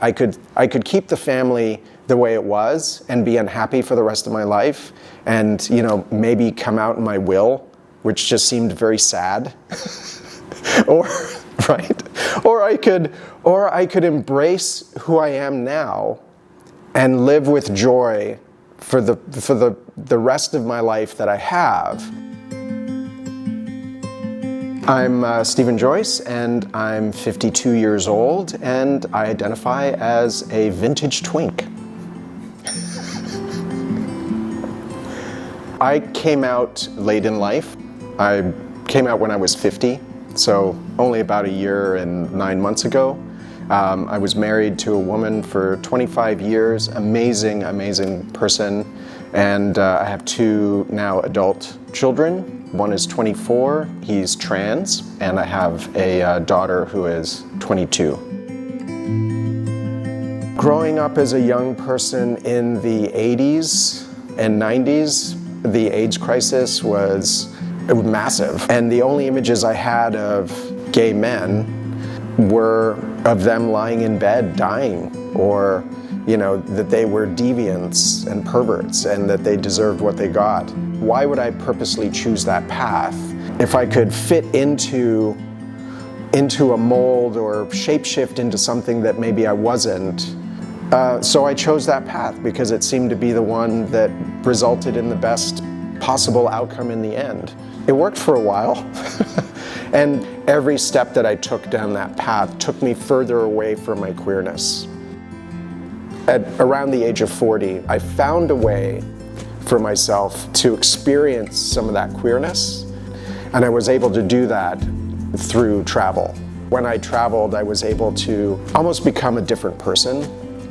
I could keep the family the way it was and be unhappy for the rest of my life, and maybe come out in my will, which just seemed very sad. or right, or I could embrace who I am now and live with joy for the rest of my life that I have. I'm Stephen Joyce, and I'm 52 years old, and I identify as a vintage twink. I came out late in life. I came out when I was 50, so only about a year and 9 months ago. I was married to a woman for 25 years, amazing, amazing person, and I have 2 now adult children. One is 24, he's trans, and I have a daughter who is 22. Growing up as a young person in the 80s and 90s, the AIDS crisis was massive, and the only images I had of gay men were of them lying in bed dying, or that they were deviants and perverts and that they deserved what they got. Why would I purposely choose that path if I could fit into a mold or shapeshift into something that maybe I wasn't? So I chose that path because it seemed to be the one that resulted in the best possible outcome in the end. It worked for a while. And every step that I took down that path took me further away from my queerness. At around the age of 40, I found a way for myself to experience some of that queerness, and I was able to do that through travel. When I traveled, I was able to almost become a different person.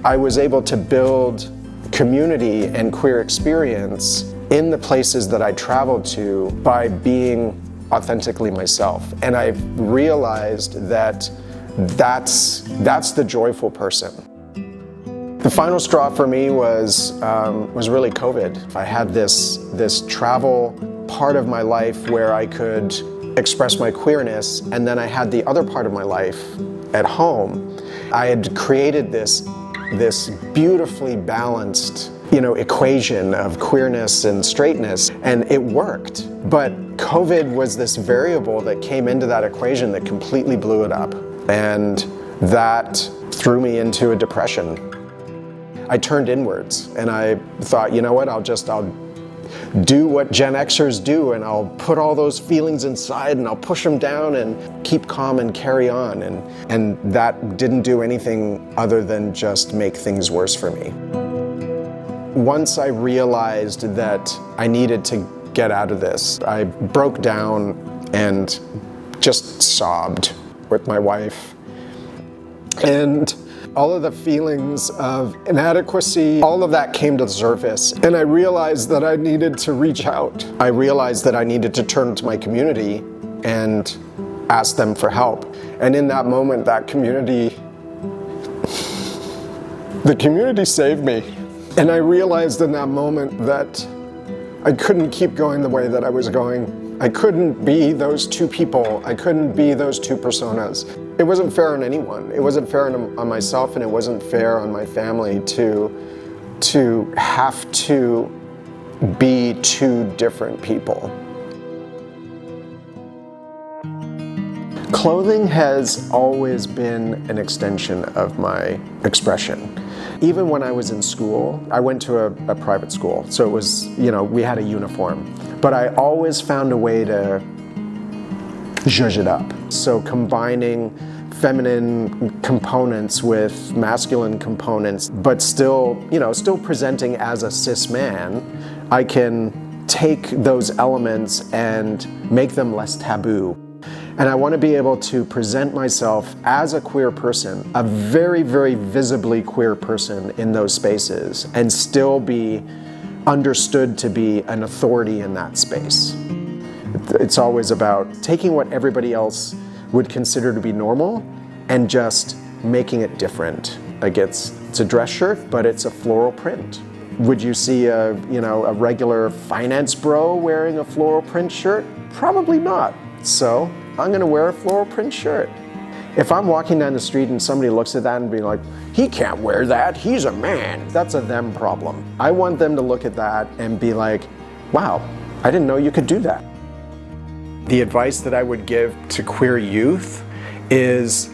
I was able to build community and queer experience in the places that I traveled to by being authentically myself. And I realized that that's the joyful person. The final straw for me was really COVID. I had this travel part of my life where I could express my queerness, and then I had the other part of my life at home. I had created this beautifully balanced equation of queerness and straightness, and it worked. But COVID was this variable that came into that equation that completely blew it up, and that threw me into a depression. I turned inwards, and I thought, you know what, I'll do what Gen Xers do, and I'll put all those feelings inside, and I'll push them down and keep calm and carry on. And that didn't do anything other than just make things worse for me. Once I realized that I needed to get out of this, I broke down and just sobbed with my wife. And all of the feelings of inadequacy, all of that came to the surface. And I realized that I needed to reach out. I realized that I needed to turn to my community and ask them for help. And in that moment, the community saved me. And I realized in that moment that I couldn't keep going the way that I was going. I couldn't be those 2 people. I couldn't be those 2 personas. It wasn't fair on anyone. It wasn't fair on myself, and it wasn't fair on my family to have to be 2 different people. Clothing has always been an extension of my expression. Even when I was in school, I went to a private school, so it was, we had a uniform. But I always found a way to zhuzh it up. So combining feminine components with masculine components, but still presenting as a cis man, I can take those elements and make them less taboo. And I want to be able to present myself as a queer person, a very, very visibly queer person in those spaces, and still be understood to be an authority in that space. It's always about taking what everybody else would consider to be normal and just making it different. Like it's a dress shirt, but it's a floral print. Would you see a regular finance bro wearing a floral print shirt? Probably not. So I'm gonna wear a floral print shirt. if I'm walking down the street and somebody looks at that and be like, he can't wear that, he's a man, that's a them problem. I want them to look at that and be like, wow, I didn't know you could do that. The advice that I would give to queer youth is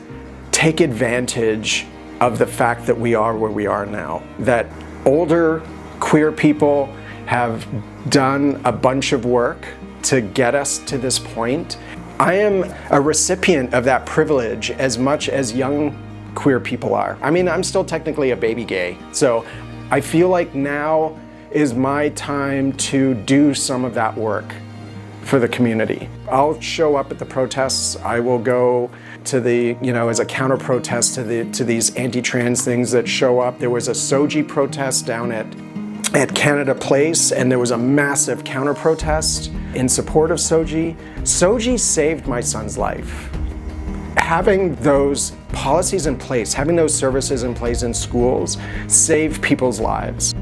take advantage of the fact that we are where we are now. That older queer people have done a bunch of work to get us to this point. I am a recipient of that privilege as much as young queer people are. I mean, I'm still technically a baby gay, so I feel like now is my time to do some of that work for the community. I'll show up at the protests. I will go to the, as a counter protest to these anti-trans things that show up. There was a SOGI protest down at Canada Place, and there was a massive counter protest in support of SOGI. SOGI saved my son's life. Having those policies in place, having those services in place in schools, saved people's lives.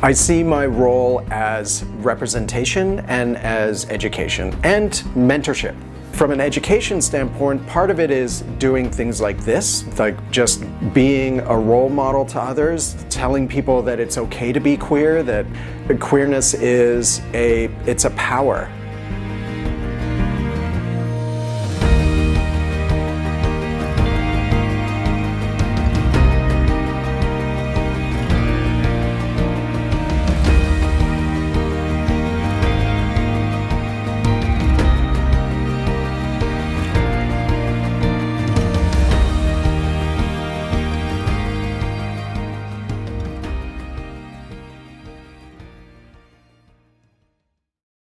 I see my role as representation and as education and mentorship. From an education standpoint, part of it is doing things like this, like just being a role model to others, telling people that it's okay to be queer, that queerness is it's a power.